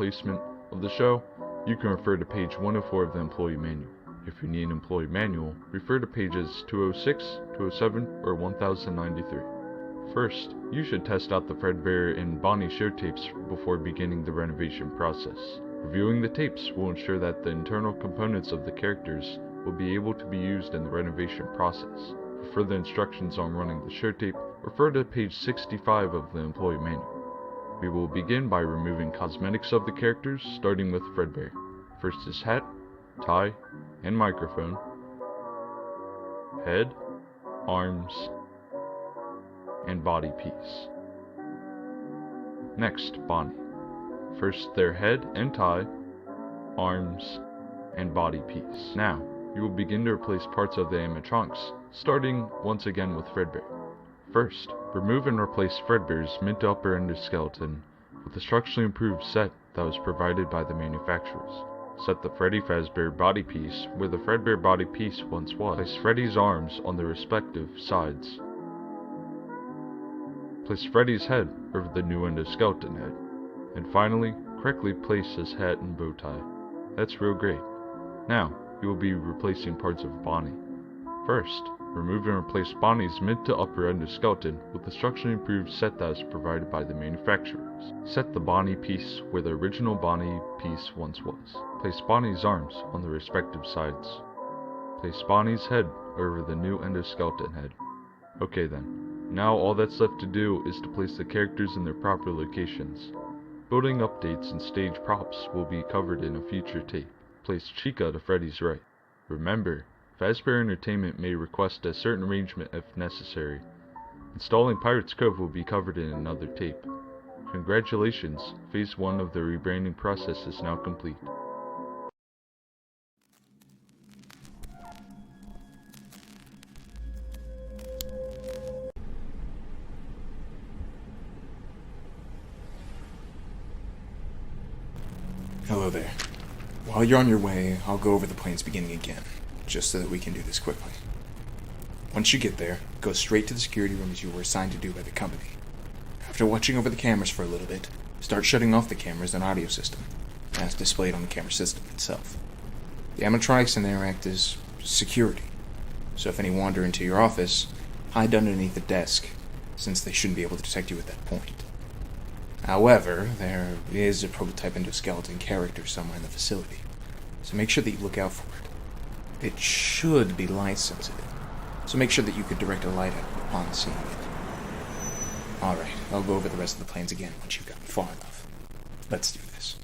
replacement of the show, you can refer to page 104 of the employee manual. If you need an employee manual, refer to pages 206, 207, or 1093. First, you should test out the Fredbear and Bonnie show tapes before beginning the renovation process. Reviewing the tapes will ensure that the internal components of the characters will be able to be used in the renovation process. For further instructions on running the show tape, refer to page 65 of the employee manual. We will begin by removing cosmetics of the characters, starting with Fredbear. First is hat, tie, and microphone, head, arms, and body piece. Next, Bonnie. First their head and tie, arms, and body piece. Now, you will begin to replace parts of the animatronics, starting once again with Fredbear. First, remove and replace Fredbear's mid to upper endoskeleton with a structurally improved set that was provided by the manufacturers. Set the Freddy Fazbear body piece where the Fredbear body piece once was. Place Freddy's arms on their respective sides. Place Freddy's head over the new endoskeleton head. And finally, correctly place his hat and bow tie. That's real great. Now, you will be replacing parts of Bonnie. First, remove and replace Bonnie's mid to upper endoskeleton with the structurally improved set that is provided by the manufacturers. Set the Bonnie piece where the original Bonnie piece once was. Place Bonnie's arms on the respective sides. Place Bonnie's head over the new endoskeleton head. Okay then, now all that's left to do is to place the characters in their proper locations. Building updates and stage props will be covered in a future tape. Place Chica to Freddy's right. Remember, Fazbear Entertainment may request a certain arrangement if necessary. Installing Pirate's Cove will be covered in another tape. Congratulations, Phase 1 of the rebranding process is now complete. Hello there. While you're on your way, I'll go over the plane's beginning again, just so that we can do this quickly. Once you get there, go straight to the security room as you were assigned to do by the company. After watching over the cameras for a little bit, start shutting off the cameras and audio system, as displayed on the camera system itself. The animatronics in there act as security, so if any wander into your office, hide underneath the desk, since they shouldn't be able to detect you at that point. However, there is a prototype endoskeleton character somewhere in the facility, so make sure that you look out for it. It should be light sensitive, so make sure that you could direct a light at it upon seeing it. Alright, I'll go over the rest of the plans again once you've gotten far enough. Let's do this.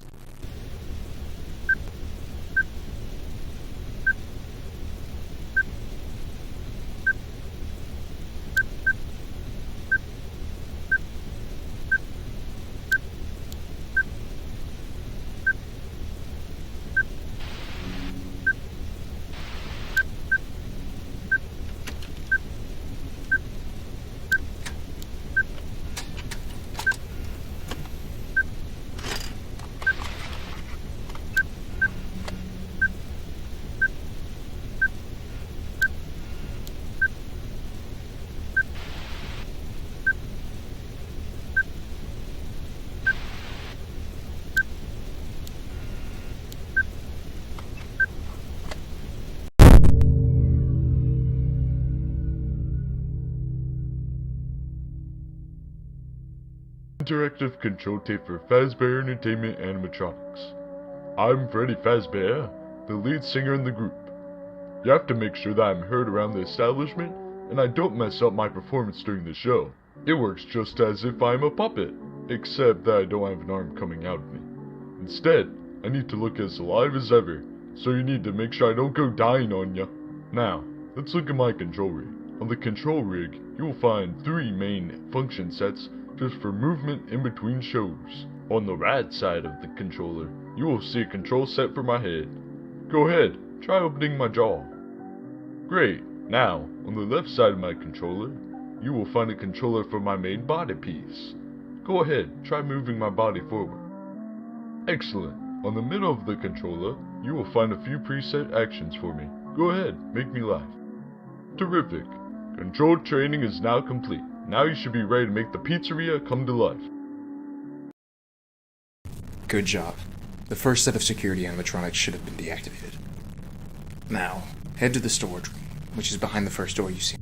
Interactive control tape for Fazbear Entertainment animatronics. I'm Freddy Fazbear, the lead singer in the group. You have to make sure that I'm heard around the establishment and I don't mess up my performance during the show. It works just as if I'm a puppet, except that I don't have an arm coming out of me. Instead, I need to look as alive as ever, so you need to make sure I don't go dying on ya. Now, let's look at my control rig. On the control rig, you will find 3 main function sets just for movement in between shows. On the right side of the controller, you will see a control set for my head. Go ahead, try opening my jaw. Great, now, on the left side of my controller, you will find a controller for my main body piece. Go ahead, try moving my body forward. Excellent, on the middle of the controller, you will find a few preset actions for me. Go ahead, make me laugh. Terrific, control training is now complete. Now you should be ready to make the pizzeria come to life. Good job. The first set of security animatronics should have been deactivated. Now, head to the storage room, which is behind the first door you see.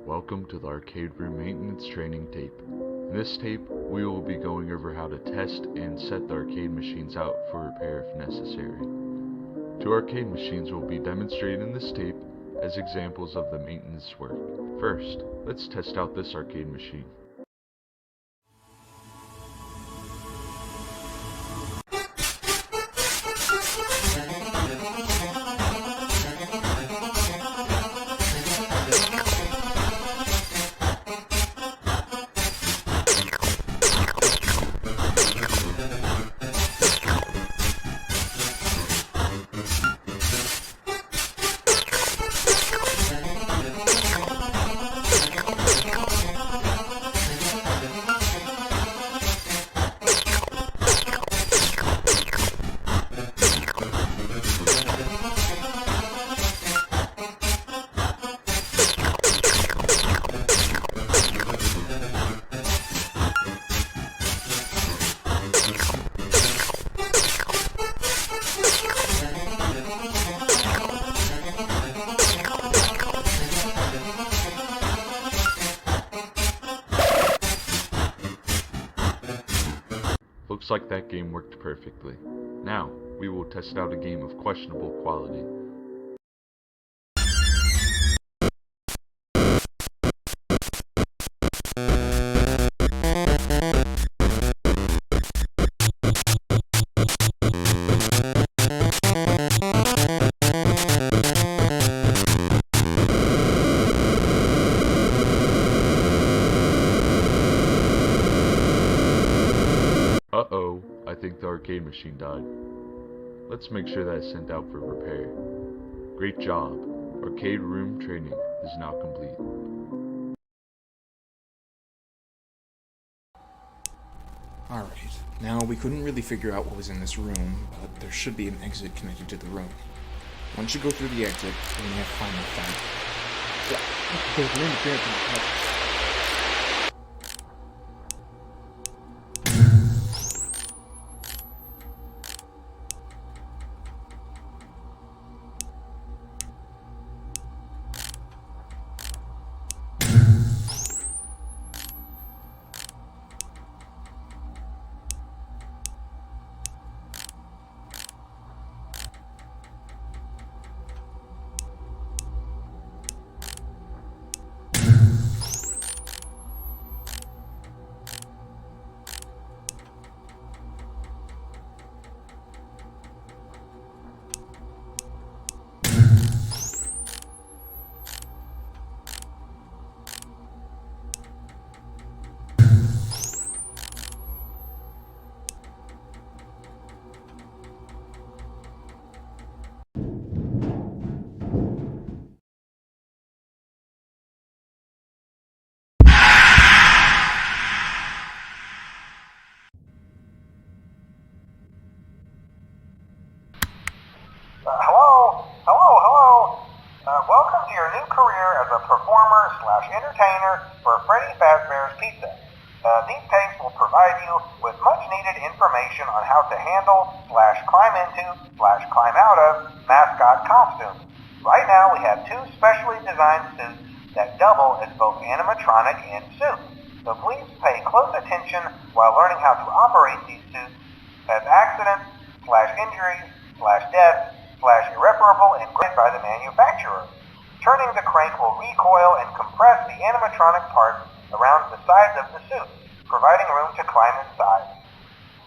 Welcome to the arcade room maintenance training tape. In this tape, we will be going over how to test and set the arcade machines out for repair if necessary. Two arcade machines will be demonstrated in this tape as examples of the maintenance work. First, let's test out this arcade machine. Looks like that game worked perfectly. Now, we will test out a game of questionable quality. Uh-oh, I think the arcade machine died. Let's make sure that it's sent out for repair. Great job. Arcade room training is now complete. Alright, now we couldn't really figure out what was in this room, but there should be an exit connected to the room. Once you go through the exit, you're gonna have to find that fountain. Welcome to your new career as a performer/entertainer for Freddy Fazbear's Pizza. These tapes will provide you with much needed information on how to handle/climb into/climb out of mascot costumes. Right now we have two specially designed suits that double as both animatronic and suit. So please pay close attention while learning how to operate these suits, as accidents/injuries/death/irreparable and graded by the manufacturer. Turning the crank will recoil and compress the animatronic parts around the sides of the suit, providing room to climb inside.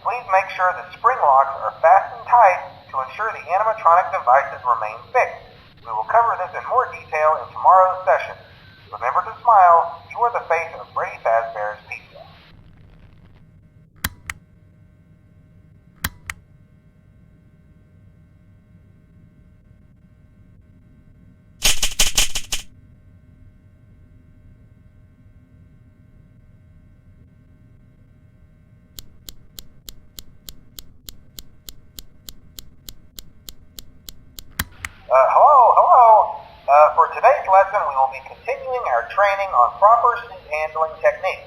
Please make sure the spring locks are fastened tight to ensure the animatronic devices remain fixed. We will cover this in more detail in tomorrow's session. Remember to smile. You are the face of Freddy Fazbear's Pizza. Hello. For today's lesson, we will be continuing our training on proper suit handling techniques.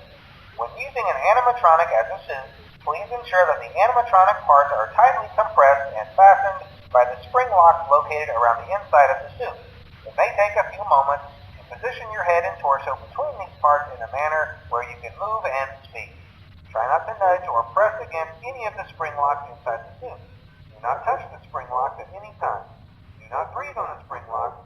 When using an animatronic as a suit, please ensure that the animatronic parts are tightly compressed and fastened by the spring locks located around the inside of the suit. It may take a few moments to position your head and torso between these parts in a manner where you can move and speak. Try not to nudge or press against any of the spring locks inside the suit. Do not touch the spring locks at any time. Do not breathe on the spring locks.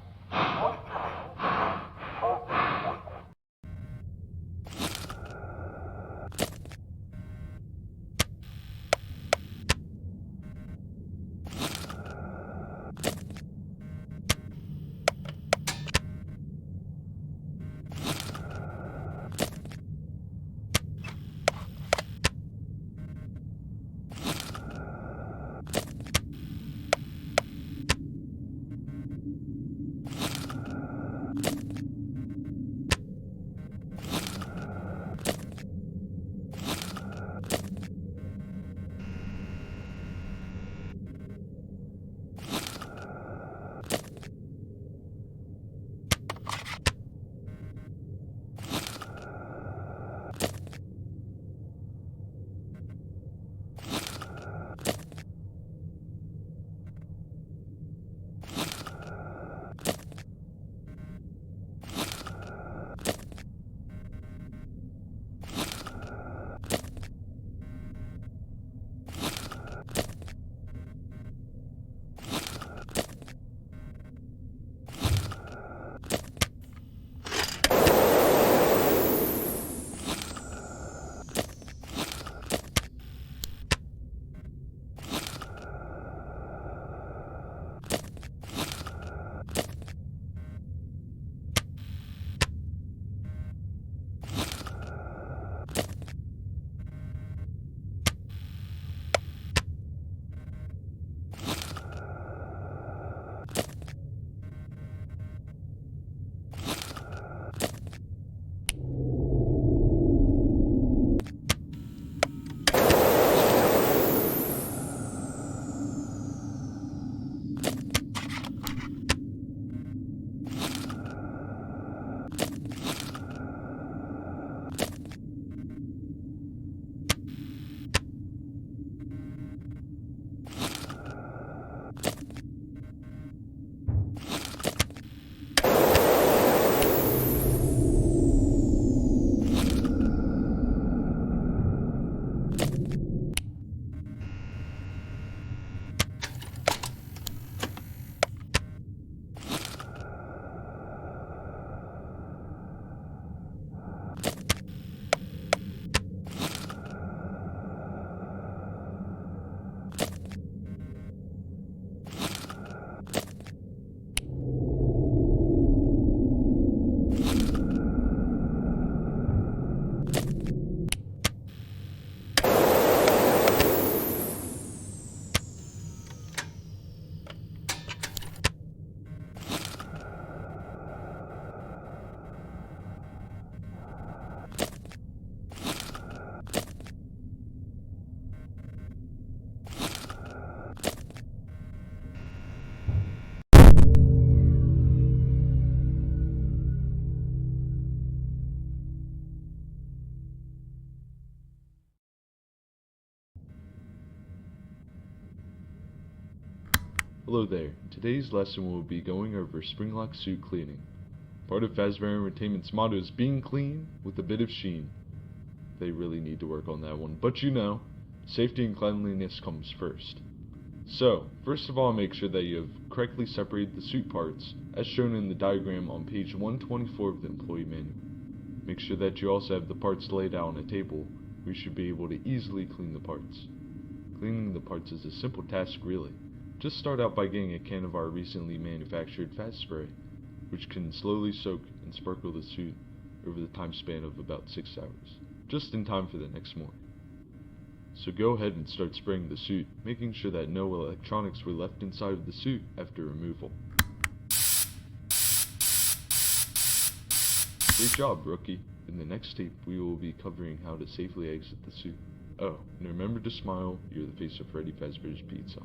Hello there. Today's lesson will be going over Springlock suit cleaning. Part of Fazbear Entertainment's motto is being clean with a bit of sheen. They really need to work on that one, but you know, safety and cleanliness comes first. So, first of all, make sure that you have correctly separated the suit parts, as shown in the diagram on page 124 of the employee manual. Make sure that you also have the parts laid out on a table, where you should be able to easily clean the parts. Cleaning the parts is a simple task really. Just start out by getting a can of our recently manufactured fast spray, which can slowly soak and sparkle the suit over the time span of about 6 hours, just in time for the next morning. So go ahead and start spraying the suit, making sure that no electronics were left inside of the suit after removal. Great job, rookie. In the next tape, we will be covering how to safely exit the suit. Oh, and remember to smile, you're the face of Freddy Fazbear's Pizza.